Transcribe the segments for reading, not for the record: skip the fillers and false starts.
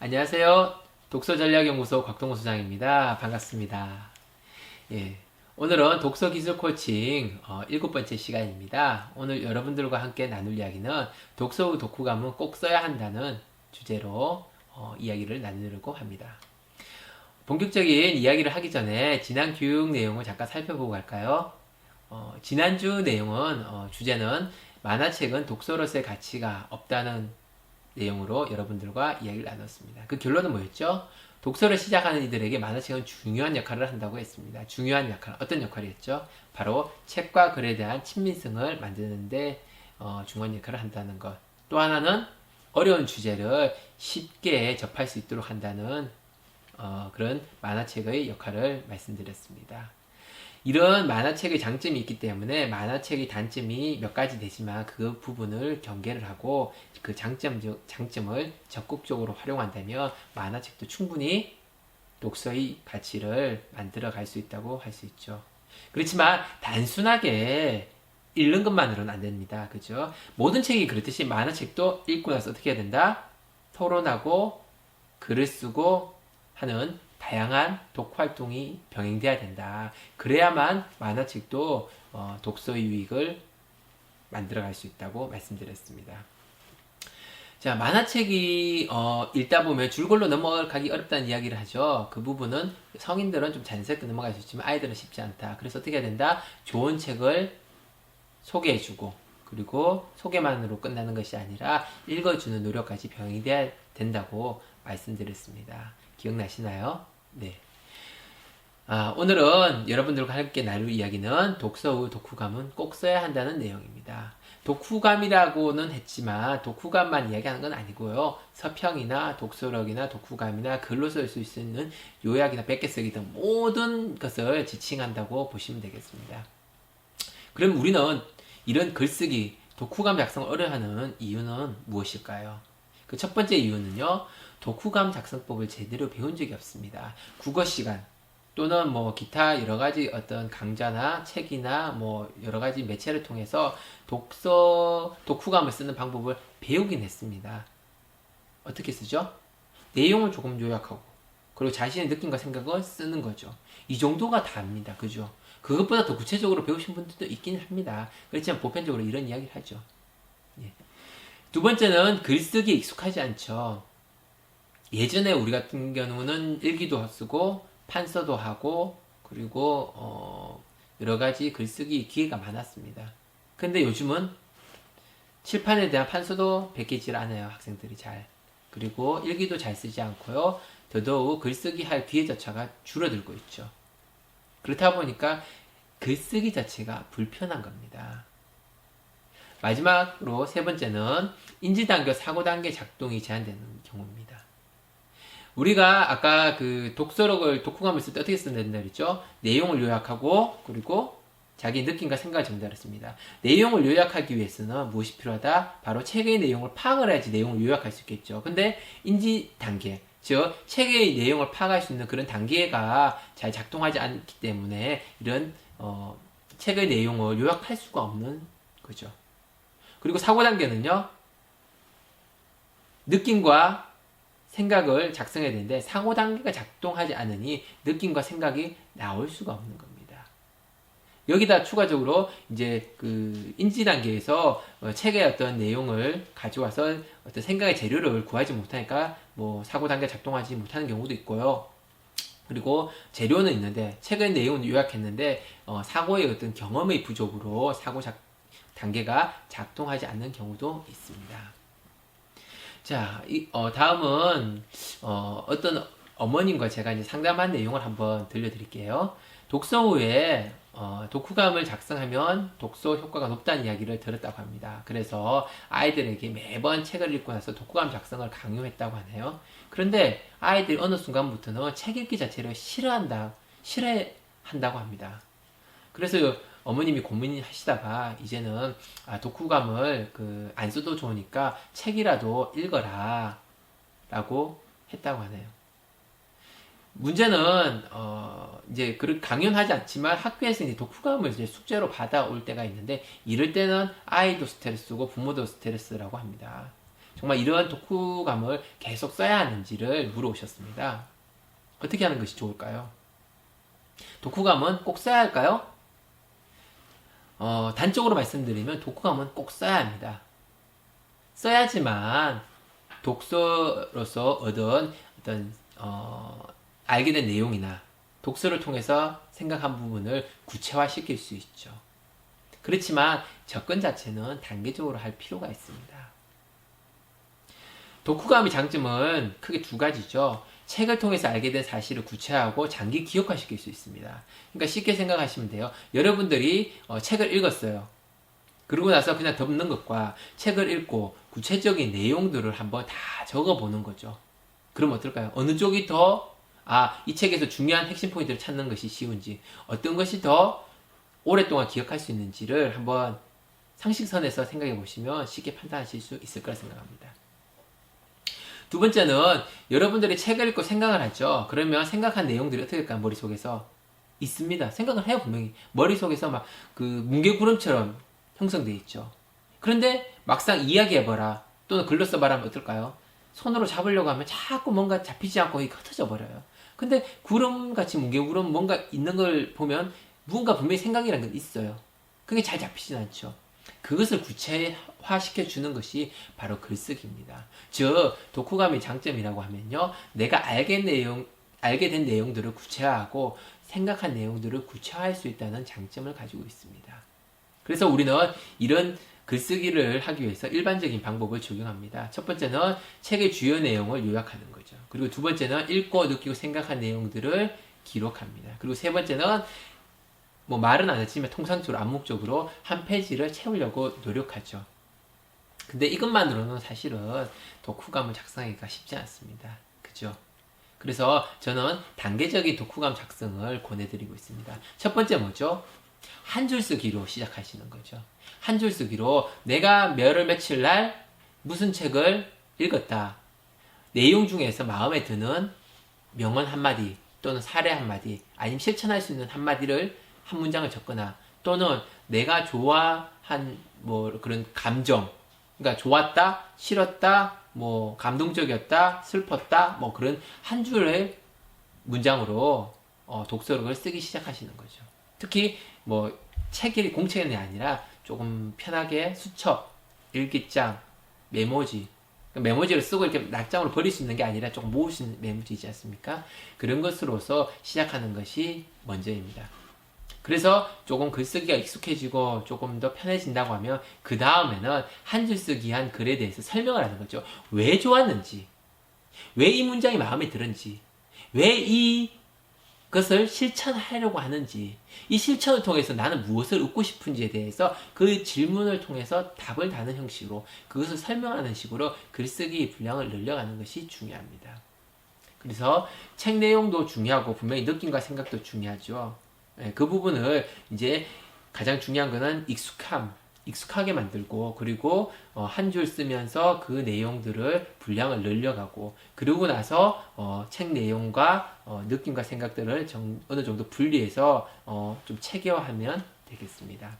안녕하세요. 독서전략연구소 곽동호 소장입니다. 반갑습니다. 예, 오늘은 독서기술 코칭 7번째 시간입니다. 오늘 여러분들과 함께 나눌 이야기는 독서 후 독후감은 꼭 써야 한다는 주제로 이야기를 나누려고 합니다. 본격적인 이야기를 하기 전에 지난 교육 내용을 잠깐 살펴보고 갈까요? 지난주 내용은 주제는 만화책은 독서로서의 가치가 없다는 내용으로 여러분들과 이야기를 나눴습니다. 그 결론은 뭐였죠? 독서를 시작하는 이들에게 만화책은 중요한 역할을 한다고 했습니다. 중요한 역할, 어떤 역할이었죠? 바로 책과 글에 대한 친밀성을 만드는데 중요한 역할을 한다는 것. 또 하나는 어려운 주제를 쉽게 접할 수 있도록 한다는 그런 만화책의 역할을 말씀드렸습니다. 이런 만화책의 장점이 있기 때문에 만화책의 단점이 몇 가지 되지만 그 부분을 경계를 하고 그 장점을 적극적으로 활용한다면 만화책도 충분히 독서의 가치를 만들어 갈 수 있다고 할 수 있죠. 그렇지만 단순하게 읽는 것만으로는 안 됩니다. 그죠? 모든 책이 그렇듯이 만화책도 읽고 나서 어떻게 해야 된다? 토론하고 글을 쓰고 하는 다양한 독활동이 병행돼야 된다. 그래야만 만화책도 독서의 유익을 만들어갈 수 있다고 말씀드렸습니다. 자, 만화책이 읽다 보면 줄글로 넘어가기 어렵다는 이야기를 하죠. 그 부분은 성인들은 좀 자연스럽게 넘어갈 수 있지만 아이들은 쉽지 않다. 그래서 어떻게 해야 된다? 좋은 책을 소개해주고 그리고 소개만으로 끝나는 것이 아니라 읽어주는 노력까지 병행돼야 된다고 말씀드렸습니다. 기억나시나요? 네. 오늘은 여러분들과 함께 나눌 이야기는 독서 후 독후감은 꼭 써야 한다는 내용입니다. 독후감이라고는 했지만 독후감만 이야기하는 건 아니고요. 서평이나 독서록이나 독후감이나 글로 쓸 수 있는 요약이나 뺏겨쓰기 등 모든 것을 지칭한다고 보시면 되겠습니다. 그럼 우리는 이런 글쓰기, 독후감 작성을 어려워하는 이유는 무엇일까요? 그 첫 번째 이유는요. 독후감 작성법을 제대로 배운 적이 없습니다. 국어 시간 또는 뭐 기타 여러 가지 어떤 강좌나 책이나 뭐 여러 가지 매체를 통해서 독후감을 쓰는 방법을 배우긴 했습니다. 어떻게 쓰죠? 내용을 조금 요약하고 그리고 자신의 느낌과 생각을 쓰는 거죠. 이 정도가 다입니다. 그죠? 그것보다 더 구체적으로 배우신 분들도 있긴 합니다. 그렇지만 보편적으로 이런 이야기를 하죠. 예. 두 번째는 글쓰기에 익숙하지 않죠. 예전에 우리 같은 경우는 일기도 쓰고 판서도 하고 그리고 여러 가지 글쓰기 기회가 많았습니다. 근데 요즘은 칠판에 대한 판서도 베끼질 않아요. 학생들이 잘. 그리고 일기도 잘 쓰지 않고요. 더더욱 글쓰기 할 기회조차가 줄어들고 있죠. 그렇다 보니까 글쓰기 자체가 불편한 겁니다. 마지막으로 세 번째는 인지단계, 사고단계 작동이 제한되는 경우입니다. 우리가 아까 그 독후감을 쓸 때 어떻게 써야 된다 그랬죠? 내용을 요약하고 그리고 자기 느낌과 생각을 전달했습니다. 내용을 요약하기 위해서는 무엇이 필요하다? 바로 책의 내용을 파악을 해야지 내용을 요약할 수 있겠죠. 근데 인지 단계, 즉 책의 내용을 파악할 수 있는 그런 단계가 잘 작동하지 않기 때문에 이런 책의 내용을 요약할 수가 없는 거죠. 그리고 사고 단계는요. 느낌과 생각을 작성해야 되는데 사고 단계가 작동하지 않으니 느낌과 생각이 나올 수가 없는 겁니다. 여기다 추가적으로 이제 그 인지 단계에서 책의 어떤 내용을 가져와서 어떤 생각의 재료를 구하지 못하니까 뭐 사고 단계 작동하지 못하는 경우도 있고요. 그리고 재료는 있는데 책의 내용을 요약했는데 사고의 어떤 경험의 부족으로 단계가 작동하지 않는 경우도 있습니다. 자, 다음은 어떤 어머님과 제가 이제 상담한 내용을 한번 들려드릴게요. 독서 후에 독후감을 작성하면 독서 효과가 높다는 이야기를 들었다고 합니다. 그래서 아이들에게 매번 책을 읽고 나서 독후감 작성을 강요했다고 하네요. 그런데 아이들이 어느 순간부터는 책 읽기 자체를 싫어한다고 합니다. 그래서 어머님이 고민하시다가 이제는 독후감을 안 써도 좋으니까 책이라도 읽어라 라고 했다고 하네요. 문제는 이제 강요하지 않지만 학교에서 이제 독후감을 이제 숙제로 받아올 때가 있는데 이럴 때는 아이도 스트레스고 부모도 스트레스라고 합니다. 정말 이러한 독후감을 계속 써야 하는지를 물어오셨습니다. 어떻게 하는 것이 좋을까요? 독후감은 꼭 써야 할까요? 단적으로 말씀드리면 독후감은 꼭 써야 합니다. 써야지만 독서로서 얻은 어떤 알게 된 내용이나 독서를 통해서 생각한 부분을 구체화시킬 수 있죠. 그렇지만 접근 자체는 단계적으로 할 필요가 있습니다. 독후감의 장점은 크게 두 가지죠. 책을 통해서 알게 된 사실을 구체화하고 장기 기억화시킬 수 있습니다. 그러니까 쉽게 생각하시면 돼요. 여러분들이 책을 읽었어요. 그러고 나서 그냥 덮는 것과 책을 읽고 구체적인 내용들을 한번 다 적어보는 거죠. 그럼 어떨까요? 어느 쪽이 더, 이 책에서 중요한 핵심 포인트를 찾는 것이 쉬운지, 어떤 것이 더 오랫동안 기억할 수 있는지를 한번 상식선에서 생각해 보시면 쉽게 판단하실 수 있을 거라 생각합니다. 두 번째는 여러분들이 책을 읽고 생각을 하죠. 그러면 생각한 내용들이 어떻게 될까요? 머릿속에서 있습니다. 생각을 해요, 분명히. 머릿속에서 막 그 뭉게구름처럼 형성되어 있죠. 그런데 막상 이야기해봐라 또는 글로 써봐라 하면 어떨까요? 손으로 잡으려고 하면 자꾸 뭔가 잡히지 않고 흩어져 버려요. 근데 구름같이 뭉게구름 뭔가 있는 걸 보면 무언가 분명히 생각이라는 건 있어요. 그게 잘 잡히진 않죠. 그것을 구체화시켜 주는 것이 바로 글쓰기입니다. 즉 독후감의 장점이라고 하면요, 내가 알게 된 내용들을 구체화하고 생각한 내용들을 구체화할 수 있다는 장점을 가지고 있습니다. 그래서 우리는 이런 글쓰기를 하기 위해서 일반적인 방법을 적용합니다. 첫 번째는 책의 주요 내용을 요약하는 거죠. 그리고 두 번째는 읽고 느끼고 생각한 내용들을 기록합니다. 그리고 세 번째는 뭐 말은 안 했지만 통상적으로 암묵적으로 한 페이지를 채우려고 노력하죠. 근데 이것만으로는 사실은 독후감을 작성하기가 쉽지 않습니다. 그죠? 그래서 저는 단계적인 독후감 작성을 권해드리고 있습니다. 첫 번째 뭐죠? 한 줄 쓰기로 시작하시는 거죠. 한 줄 쓰기로 내가 몇월 며칠 날 무슨 책을 읽었다. 내용 중에서 마음에 드는 명언 한마디 또는 사례 한마디 아니면 실천할 수 있는 한마디를 한 문장을 적거나 또는 내가 좋아한 뭐 그런 감정, 그러니까 좋았다, 싫었다, 뭐 감동적이었다, 슬펐다, 뭐 그런 한 줄의 문장으로 독서록을 쓰기 시작하시는 거죠. 특히 뭐 책이 공책이 아니라 조금 편하게 수첩, 일기장, 메모지, 메모지를 쓰고 이렇게 낙장으로 버릴 수 있는 게 아니라 조금 모을 수 있는 메모지이지 않습니까? 그런 것으로서 시작하는 것이 먼저입니다. 그래서 조금 글쓰기가 익숙해지고 조금 더 편해진다고 하면 그 다음에는 한 줄 쓰기 한 글에 대해서 설명을 하는 거죠. 왜 좋았는지, 왜 이 문장이 마음에 들은지, 왜 이것을 실천하려고 하는지, 이 실천을 통해서 나는 무엇을 얻고 싶은지에 대해서 그 질문을 통해서 답을 다는 형식으로 그것을 설명하는 식으로 글쓰기 분량을 늘려가는 것이 중요합니다. 그래서 책 내용도 중요하고 분명히 느낌과 생각도 중요하죠. 그 부분을 이제 가장 중요한 거는 익숙하게 만들고 그리고 한 줄 쓰면서 그 내용들을 분량을 늘려가고 그러고 나서 책 내용과 느낌과 생각들을 어느 정도 분리해서 좀 체계화하면 되겠습니다.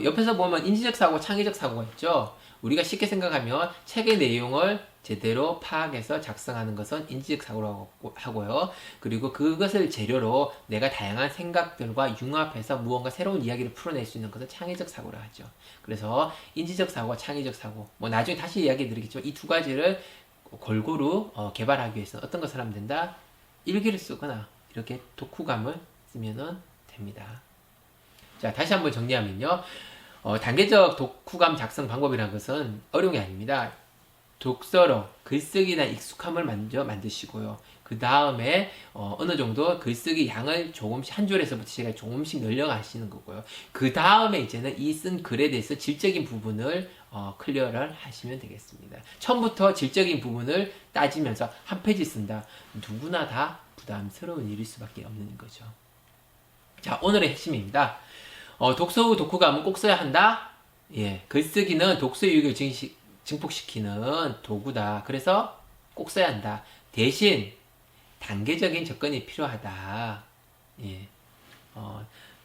옆에서 보면 인지적 사고, 창의적 사고가 있죠. 우리가 쉽게 생각하면 책의 내용을 제대로 파악해서 작성하는 것은 인지적 사고라고 하고요. 그리고 그것을 재료로 내가 다양한 생각들과 융합해서 무언가 새로운 이야기를 풀어낼 수 있는 것을 창의적 사고라 하죠. 그래서 인지적 사고와 창의적 사고, 뭐 나중에 다시 이야기 드리겠지만 이 두 가지를 골고루 개발하기 위해서는 어떤 것을 하면 된다? 일기를 쓰거나 이렇게 독후감을 쓰면 됩니다. 자, 다시 한번 정리하면요. 단계적 독후감 작성 방법이라는 것은 어려운 게 아닙니다. 독서로 글쓰기에 대한 익숙함을 먼저 만드시고요. 그 다음에 어느 정도 글쓰기 양을 조금씩 한 줄에서부터 시작해 조금씩 늘려가시는 거고요. 그 다음에 이제는 이 쓴 글에 대해서 질적인 부분을 클리어를 하시면 되겠습니다. 처음부터 질적인 부분을 따지면서 한 페이지 쓴다. 누구나 다 부담스러운 일일 수밖에 없는 거죠. 자, 오늘의 핵심입니다. 독서 후 독후감은 꼭 써야 한다? 예, 글쓰기는 독서 유익을 증폭시키는 도구다. 그래서 꼭 써야 한다. 대신 단계적인 접근이 필요하다. 예,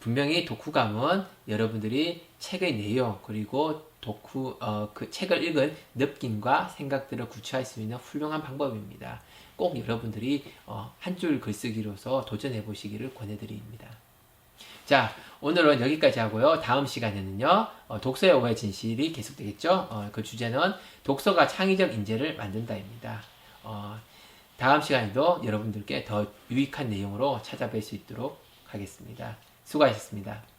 분명히 독후감은 여러분들이 책의 내용 그리고 그 책을 읽은 느낌과 생각들을 구체화할 수 있는 훌륭한 방법입니다. 꼭 여러분들이 한 줄 글쓰기로서 도전해 보시기를 권해드립니다. 자, 오늘은 여기까지 하고요. 다음 시간에는요, 독서의 오해 진실이 계속되겠죠? 그 주제는 독서가 창의적 인재를 만든다입니다. 다음 시간에도 여러분들께 더 유익한 내용으로 찾아뵐 수 있도록 하겠습니다. 수고하셨습니다.